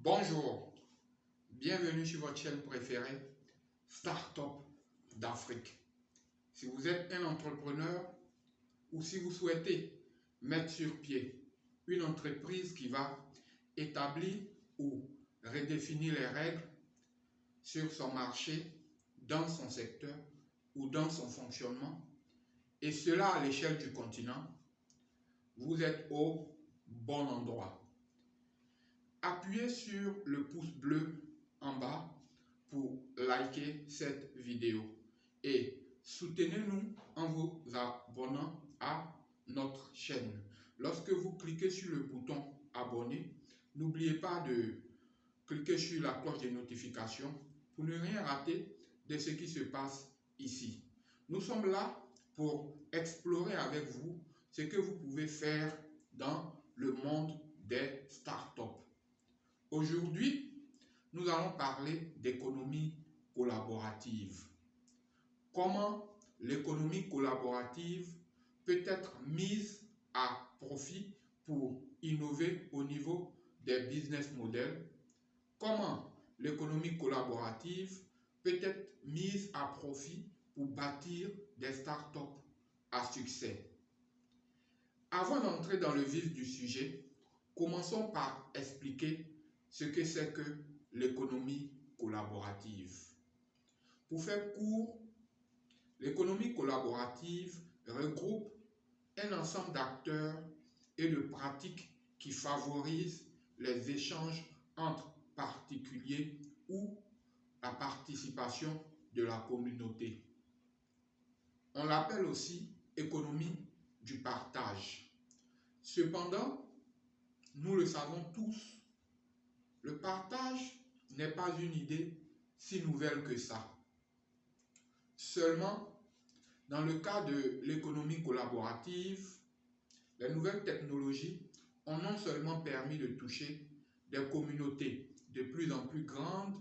Bonjour, bienvenue sur votre chaîne préférée, Startup d'Afrique. Si vous êtes un entrepreneur ou si vous souhaitez mettre sur pied une entreprise qui va établir ou redéfinir les règles sur son marché, dans son secteur ou dans son fonctionnement, et cela à l'échelle du continent, vous êtes au bon endroit. Appuyez sur le pouce bleu en bas pour liker cette vidéo et soutenez-nous en vous abonnant à notre chaîne. Lorsque vous cliquez sur le bouton abonner, n'oubliez pas de cliquer sur la cloche de notification pour ne rien rater de ce qui se passe ici. Nous sommes là pour explorer avec vous ce que vous pouvez faire dans le monde des startups. Aujourd'hui, nous allons parler d'économie collaborative. Comment l'économie collaborative peut être mise à profit pour innover au niveau des business models. Comment l'économie collaborative peut être mise à profit pour bâtir des startups à succès. Avant d'entrer dans le vif du sujet, commençons par expliquer ce que c'est que l'économie collaborative. Pour faire court, l'économie collaborative regroupe un ensemble d'acteurs et de pratiques qui favorisent les échanges entre particuliers ou la participation de la communauté. On l'appelle aussi économie du partage. Cependant, nous le savons tous, le partage n'est pas une idée si nouvelle que ça. Seulement, dans le cas de l'économie collaborative, les nouvelles technologies ont non seulement permis de toucher des communautés de plus en plus grandes,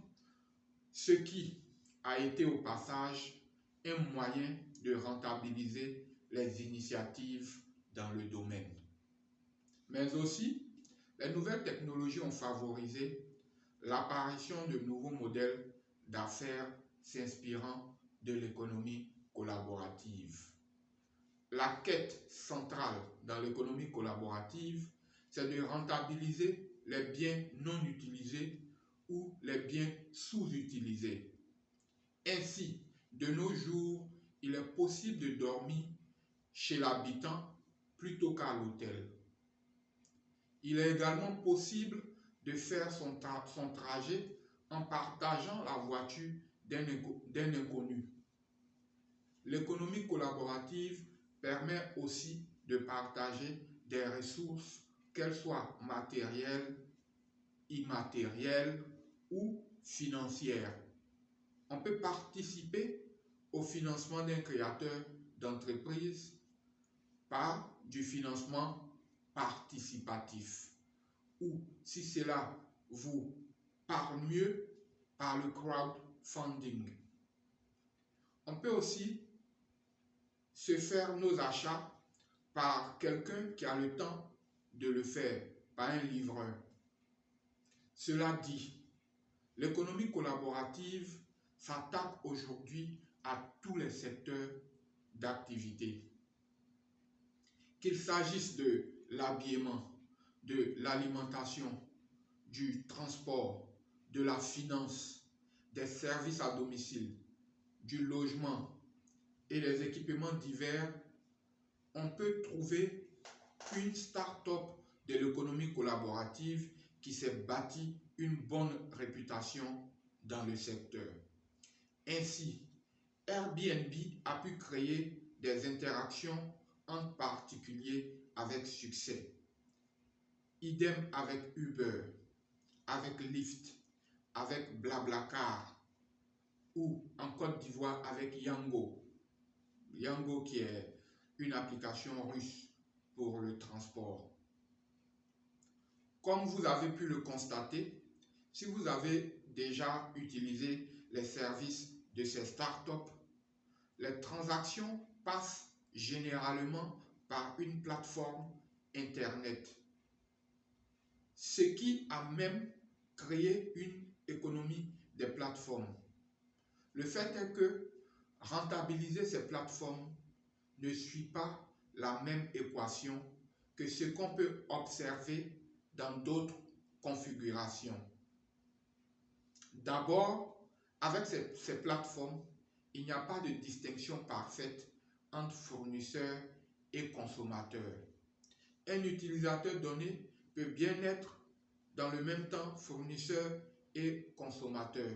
ce qui a été au passage un moyen de rentabiliser les initiatives dans le domaine. Mais aussi, les nouvelles technologies ont favorisé l'apparition de nouveaux modèles d'affaires s'inspirant de l'économie collaborative. La quête centrale dans l'économie collaborative, c'est de rentabiliser les biens non utilisés ou les biens sous-utilisés. Ainsi, de nos jours, il est possible de dormir chez l'habitant plutôt qu'à l'hôtel. Il est également possible de faire son trajet en partageant la voiture d'un inconnu. L'économie collaborative permet aussi de partager des ressources, qu'elles soient matérielles, immatérielles ou financières. On peut participer au financement d'un créateur d'entreprise par du financement participatif, ou si cela vous parle mieux, par le crowdfunding. On peut aussi se faire nos achats par quelqu'un qui a le temps de le faire, par un livreur. Cela dit, l'économie collaborative s'attaque aujourd'hui à tous les secteurs d'activité. Qu'il s'agisse de l'habillement, de l'alimentation, du transport, de la finance, des services à domicile, du logement et des équipements divers, on peut trouver une start-up de l'économie collaborative qui s'est bâtie une bonne réputation dans le secteur. Ainsi, Airbnb a pu créer des interactions entre particuliers avec succès. Idem avec Uber, avec Lyft, avec Blablacar ou en Côte d'Ivoire avec Yango. Yango qui est une application russe pour le transport. Comme vous avez pu le constater, si vous avez déjà utilisé les services de ces startups, les transactions passent généralement par une plateforme Internet. Ce qui a même créer une économie des plateformes. Le fait est que rentabiliser ces plateformes ne suit pas la même équation que ce qu'on peut observer dans d'autres configurations. D'abord, avec ces plateformes, il n'y a pas de distinction parfaite entre fournisseurs et consommateurs. Un utilisateur donné peut bien être dans le même temps fournisseur et consommateur.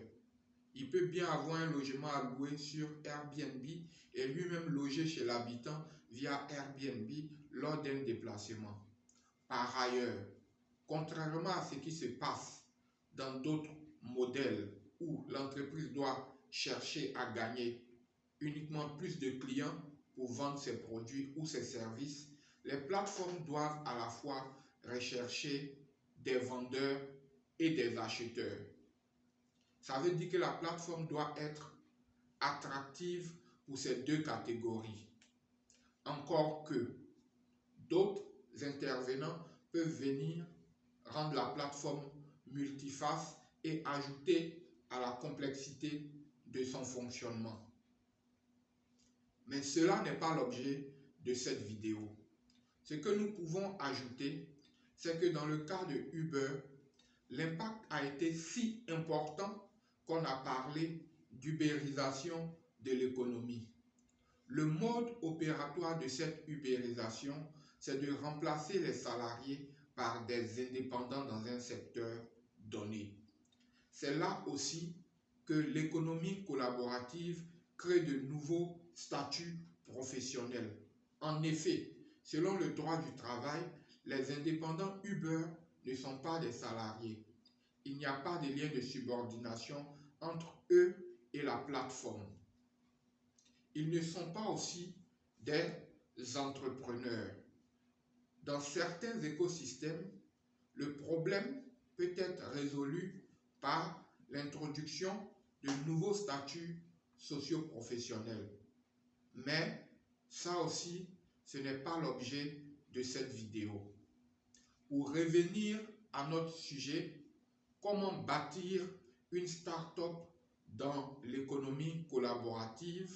Il peut bien avoir un logement à louer sur Airbnb et lui-même loger chez l'habitant via Airbnb lors d'un déplacement. Par ailleurs, contrairement à ce qui se passe dans d'autres modèles où l'entreprise doit chercher à gagner uniquement plus de clients pour vendre ses produits ou ses services, les plateformes doivent à la fois rechercher des vendeurs et des acheteurs. Ça veut dire que la plateforme doit être attractive pour ces deux catégories. Encore que d'autres intervenants peuvent venir rendre la plateforme multiface et ajouter à la complexité de son fonctionnement. Mais cela n'est pas l'objet de cette vidéo. Ce que nous pouvons ajouter, c'est que dans le cas de Uber, l'impact a été si important qu'on a parlé d'ubérisation de l'économie. Le mode opératoire de cette ubérisation, c'est de remplacer les salariés par des indépendants dans un secteur donné. C'est là aussi que l'économie collaborative crée de nouveaux statuts professionnels. En effet, selon le droit du travail, les indépendants Uber ne sont pas des salariés. Il n'y a pas de lien de subordination entre eux et la plateforme. Ils ne sont pas aussi des entrepreneurs. Dans certains écosystèmes, le problème peut être résolu par l'introduction de nouveaux statuts socio-professionnels. Mais ça aussi, ce n'est pas l'objet de cette vidéo. Pour revenir à notre sujet, comment bâtir une start-up dans l'économie collaborative?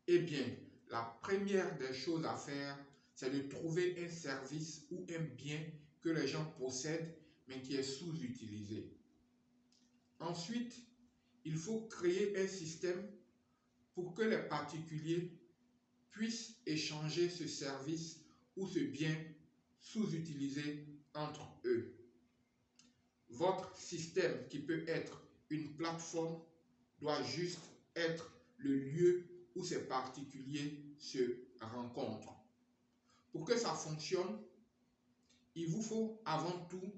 Eh bien, la première des choses à faire, c'est de trouver un service ou un bien que les gens possèdent mais qui est sous-utilisé. Ensuite, il faut créer un système pour que les particuliers puissent échanger ce service ou ce bien sous-utilisé entre eux. Votre système, qui peut être une plateforme, doit juste être le lieu où ces particuliers se rencontrent. Pour que ça fonctionne, il vous faut avant tout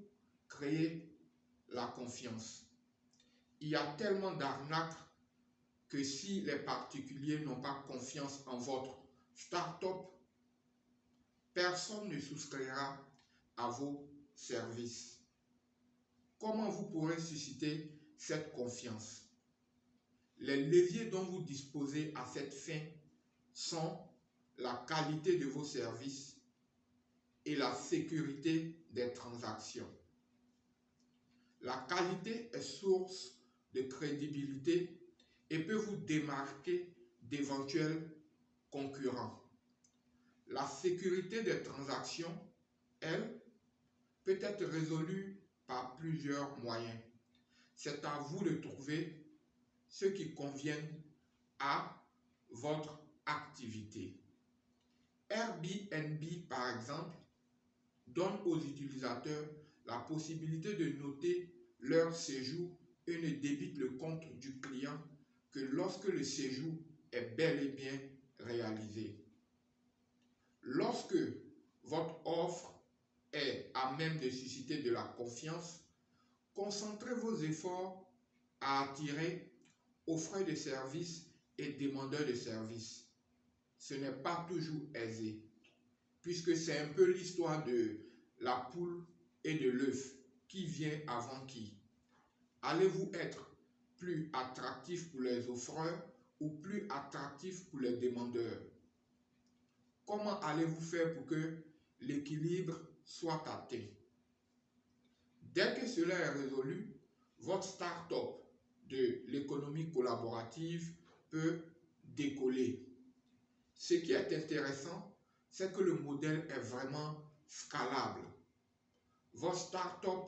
créer la confiance. Il y a tellement d'arnaques que si les particuliers n'ont pas confiance en votre start-up, personne ne souscrira à vos services. Comment vous pourrez susciter cette confiance? Les leviers dont vous disposez à cette fin sont la qualité de vos services et la sécurité des transactions. La qualité est source de crédibilité et peut vous démarquer d'éventuels concurrents. La sécurité des transactions, elle, peut être résolue par plusieurs moyens. C'est à vous de trouver ceux qui conviennent à votre activité. Airbnb, par exemple, donne aux utilisateurs la possibilité de noter leur séjour et ne débite le compte du client que lorsque le séjour est bel et bien réalisé. Lorsque votre offre est à même de susciter de la confiance, concentrez vos efforts à attirer offreurs de services et demandeurs de services. Ce n'est pas toujours aisé, puisque c'est un peu l'histoire de la poule et de l'œuf. Qui vient avant qui? Allez-vous être plus attractif pour les offreurs ou plus attractif pour les demandeurs? Comment allez-vous faire pour que l'équilibre soit atteint? Dès que cela est résolu, votre start-up de l'économie collaborative peut décoller. Ce qui est intéressant, c'est que le modèle est vraiment scalable. Votre start-up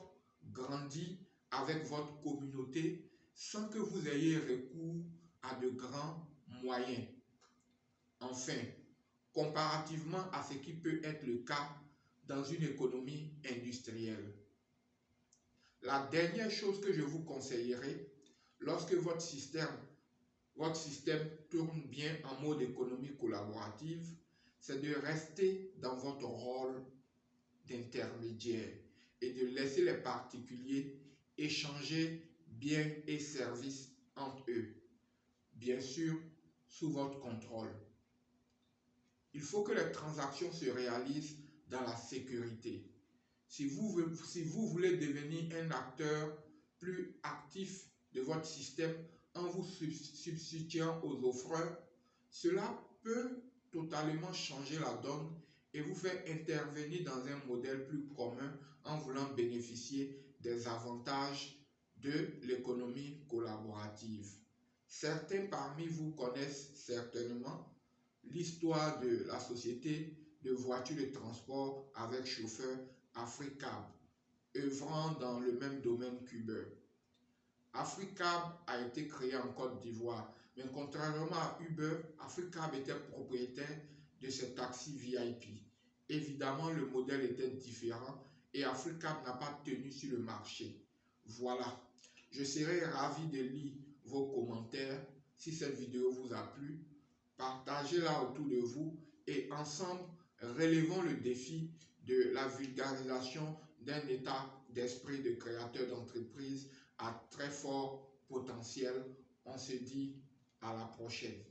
grandit avec votre communauté sans que vous ayez recours à de grands moyens. Enfin, comparativement à ce qui peut être le cas dans une économie industrielle. La dernière chose que je vous conseillerais, lorsque votre système tourne bien en mode économie collaborative, c'est de rester dans votre rôle d'intermédiaire et de laisser les particuliers échanger biens et services entre eux, bien sûr sous votre contrôle. Il faut que les transactions se réalisent dans la sécurité. Si vous voulez devenir un acteur plus actif de votre système en vous substituant aux offreurs, cela peut totalement changer la donne et vous faire intervenir dans un modèle plus commun en voulant bénéficier des avantages de l'économie collaborative. Certains parmi vous connaissent certainement l'histoire de la société de voitures de transport avec chauffeur Africab, œuvrant dans le même domaine qu'Uber. Africab a été créé en Côte d'Ivoire, mais contrairement à Uber, Africab était propriétaire de ses taxis VIP. Évidemment, le modèle était différent et Africab n'a pas tenu sur le marché. Voilà, je serai ravi de lire vos commentaires si cette vidéo vous a plu. Partagez-la autour de vous et ensemble, relevons le défi de la vulgarisation d'un état d'esprit de créateur d'entreprise à très fort potentiel. On se dit à la prochaine.